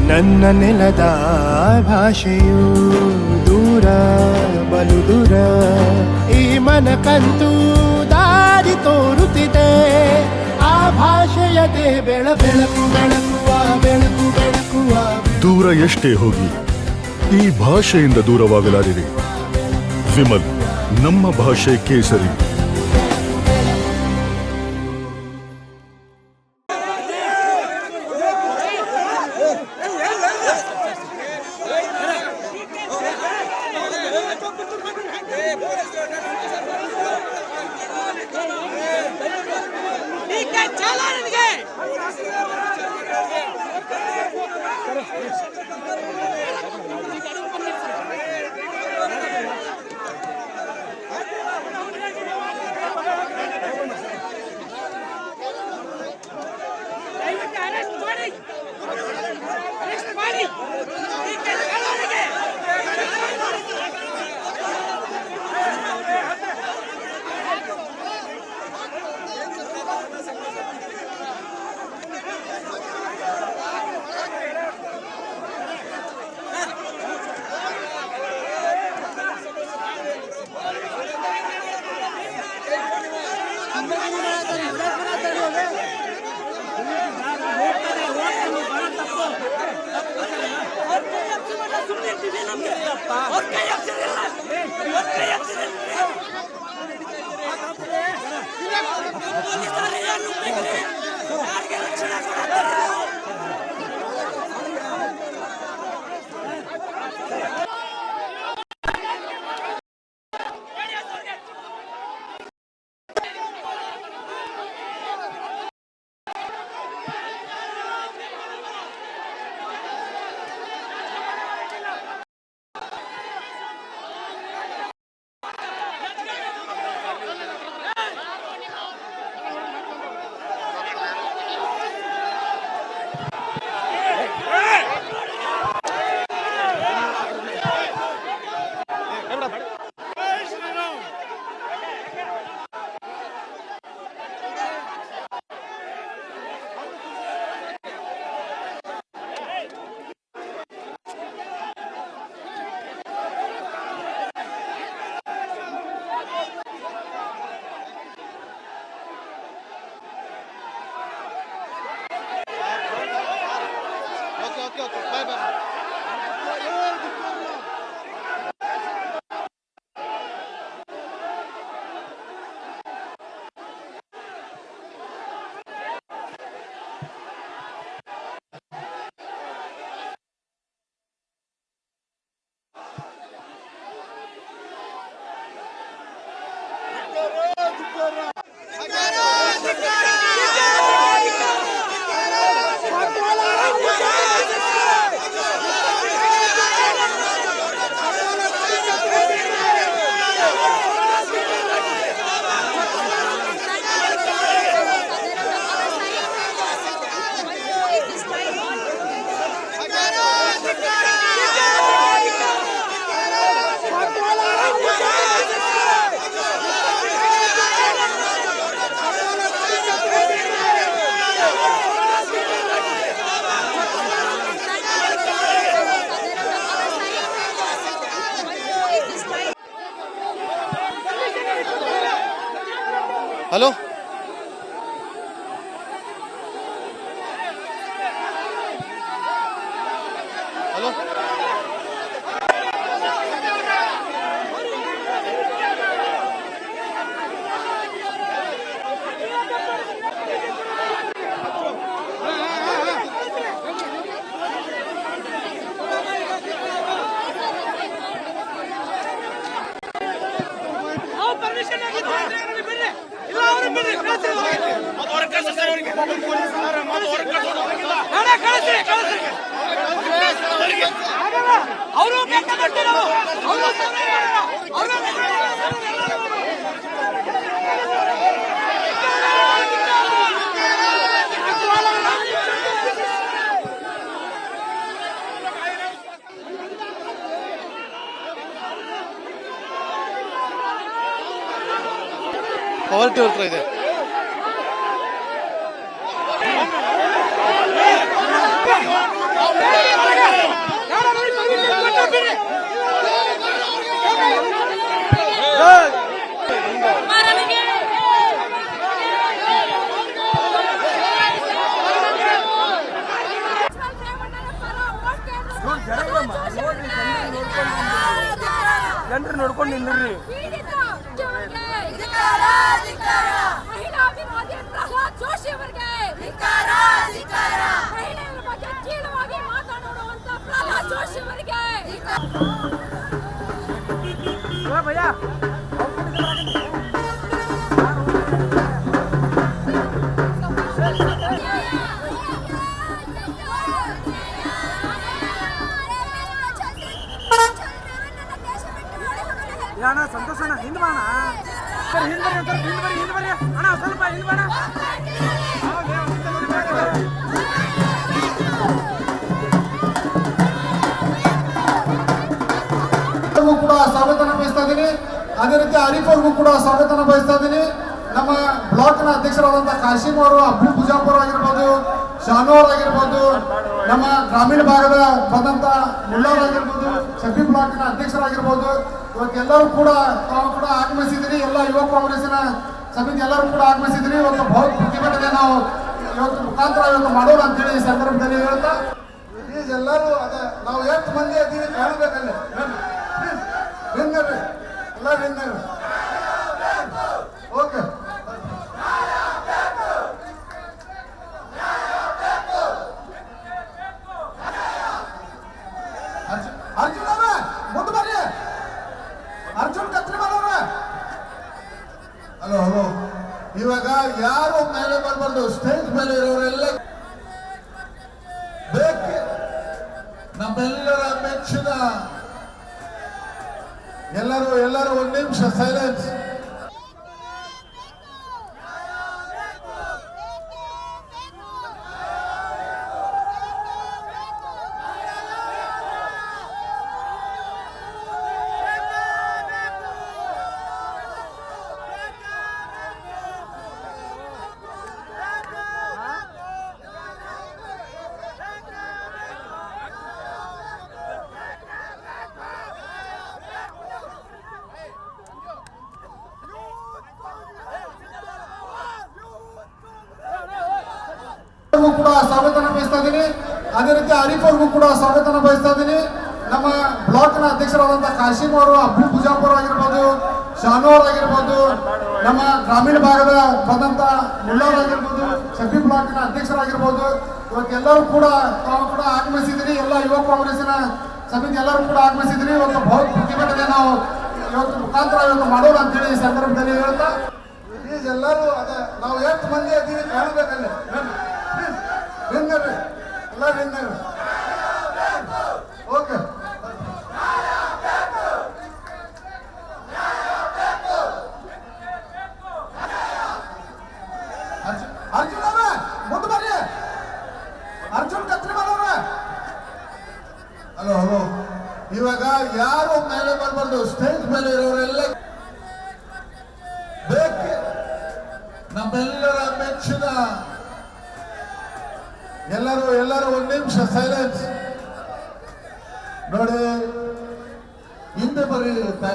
ನನ್ನ ನೆಲದ ಭಾಷೆಯು ದೂರ ಬಲು ದೂರ, ಈ ಮನಕಂತೂ ದಾರಿ ತೋರುತ್ತಿದೆ. ಆ ಭಾಷೆಯದೇ ಬೆಳಕು ಬೆಳಕುವ ಬೆಳಕು ಬೆಳಕುವ. ದೂರ ಎಷ್ಟೇ ಹೋಗಿ ಈ ಭಾಷೆಯಿಂದ ದೂರವಾಗಲಾರಿರಿ. ವಿಮಲ್, ನಮ್ಮ ಭಾಷೆ ಕೇಸರಿ. ಹಲೋ, ಹಲೋ, ಹೊರಟು ಇದೆ. ಜನರು ನೋಡ್ಕೊಂಡು ನಿಂದ್ರಿ. ಮಹಿಳಾ ವಿರೋಧಿ ಪ್ರಹ್ಲಾದ್ ಜೋಶಿ ಅವರಿಗೆ ಮಹಿಳೆಯರ ಬಗ್ಗೆ ಕೀಳವಾಗಿ ಮಾತನಾಡುವಂತ ಪ್ರಹ್ಲಾದ್ ಜೋಶಿ ಅವರಿಗೆ ಅಣ್ಣ ಸಂತೋಷ ಅಣ್ಣ ಹಿಂದ್ ಬಾಣ ಸರ್ ಹಿಂದ್ ಬರ್ರಿ ಅಣ್ಣ ಸ್ವಲ್ಪ ಹಿಂದ್ ಬಾಣ. ಕೂಡ ಸ್ವಾಗತನ ಬಯಸ್ತಾ ಇದ್ದೀನಿ. ಅದೇ ರೀತಿ ಆರಿಫ್ ಅವ್ರಿಗೂ ಕೂಡ ಸ್ವಾಗತನ ಬಯಸ್ತಾ ಇದ್ದೀನಿ. ನಮ್ಮ ಬ್ಲಾಕ್ನ ಅಧ್ಯಕ್ಷರಾದಂಥ ಕಾಶಿಮ್ ಅವರು, ಅಬ್ದು ಬುಜಾಪುರ್ ಆಗಿರ್ಬೋದು, ಶಾನೂರ್ ಆಗಿರ್ಬೋದು, ನಮ್ಮ ಗ್ರಾಮೀಣ ಭಾಗದ ಬಂದಂತ ಮುಳ್ಳೂರ್ ಆಗಿರ್ಬೋದು, ಶಫಿ ಬ್ಲಾಕ್ನ ಅಧ್ಯಕ್ಷರಾಗಿರ್ಬೋದು, ಇವತ್ತೆಲ್ಲರೂ ಕೂಡ ತಾವು ಕೂಡ ಆಗಮಿಸಿದಿರಿ. ಎಲ್ಲ ಯುವ ಕಾಂಗ್ರೆಸ್ಸಿನ ಸಮಿತಿ ಎಲ್ಲರೂ ಕೂಡ ಆಗಮಿಸಿದಿರಿ. ಇವತ್ತು ಬಹು ಪ್ರತಿಭಟನೆ ನಾವು ಇವತ್ತು ಮುಖಾಂತರ ಇವತ್ತು ಮಾಡೋಣ ಅಂತೇಳಿ ಈ ಸಂದರ್ಭದಲ್ಲಿ ಹೇಳ್ತಾ, ಪ್ಲೀಸ್ ಎಲ್ಲರೂ ಅದೇ ನಾವು ಎಷ್ಟು ಮಂದಿ ಇದ್ದೀವಿ ಕಾಣಬೇಕಲ್ಲಿ ಎಲ್ಲ ಓಕೆ. ಅರ್ಜುನ್ ಅವ್ರ ಮುಂದೆ ಬರ್ರಿ. ಅರ್ಜುನ್ ಕತ್ರಿ ಮಾಡೋರ. Hello hello. ಇವಾಗ ಯಾರು ಮೇಲೆ ಬರ್ಬಾರ್ದು, ಸ್ಟೇಜ್ ಮೇಲೆ ಇರೋರೆಲ್ಲ ಬೇಕು. ನಮ್ಮೆಲ್ಲರ ಮೆಚ್ಚಿನ ಎಲ್ಲರೂ ಒಂದು ನಿಮಿಷ ಸೈಲೆನ್ಸ್. ಕೂಡ ಸ್ವಾಗತನ ಬಯಸ್ತಾ ಇದ್ದೀನಿ. ಅದೇ ರೀತಿ ಆರಿಫ್ ಅವ್ರಿಗೂ ಕೂಡ ಸ್ವಾಗತನ ಬಯಸ್ತಾ ಇದ್ದೀನಿ. ನಮ್ಮ ಬ್ಲಾಕ್ನ ಅಧ್ಯಕ್ಷರಾದಂಥ ಕಾಶಿಮ್ ಅವರು, ಅಬ್ದು ಬುಜಾಪುರ್ ಆಗಿರ್ಬೋದು, ಶಾನೂರ್ ಆಗಿರ್ಬೋದು, ನಮ್ಮ ಗ್ರಾಮೀಣ ಭಾಗದ ಬಂದಂತ ಮುಳ್ಳೂರ್ ಆಗಿರ್ಬೋದು, ಶಫಿ ಬ್ಲಾಕ್ನ ಅಧ್ಯಕ್ಷರಾಗಿರ್ಬೋದು, ಇವತ್ತೆಲ್ಲರೂ ಕೂಡ ತಾವು ಕೂಡ ಆಗಮಿಸಿದಿರಿ. ಎಲ್ಲ ಯುವ ಕಾಂಗ್ರೆಸ್ಸಿನ ಸಮಿತಿ ಎಲ್ಲರೂ ಕೂಡ ಆಗಮಿಸಿದಿರಿ. ಇವತ್ತು ಬಹು ಪ್ರತಿಭಟನೆ ನಾವು ಇವತ್ತು ಮುಖಾಂತರ ಇವತ್ತು ಮಾಡೋಣ ಅಂತೇಳಿ ಈ ಸಂದರ್ಭದಲ್ಲಿ ಹೇಳ್ತಾ, ಪ್ಲೀಸ್ ಎಲ್ಲರೂ ಅದೇ ನಾವು ಎಷ್ಟು ಮಂದಿ ಇದ್ದೀವಿ ಕಾಣಬೇಕಲ್ಲಿ ಎಲ್ಲ ಓಕೆ. ಅರ್ಜುನ್ ಅವ್ರ ಮುಂದೆ ಬರ್ರಿ. ಅರ್ಜುನ್ ಕತ್ರಿ ಮಾಡೋರ. Hello hello. ಇವಾಗ ಯಾರು ಮೇಲೆ ಬರ್ಬಾರ್ದು, ಸ್ಟೇಜ್ ಮೇಲೆ ಇರೋರೆಲ್ಲ ಬೇಕು. ನಮ್ಮೆಲ್ಲರ ಮೆಚ್ಚಿನ ಎಲ್ಲರೂ ಒಂದು ನಿಮಿಷ ಸೈಲೆನ್ಸ್. ನೋಡಿ ಹಿಂದೆ ಬರ್ರಿ ತಾಯಿ.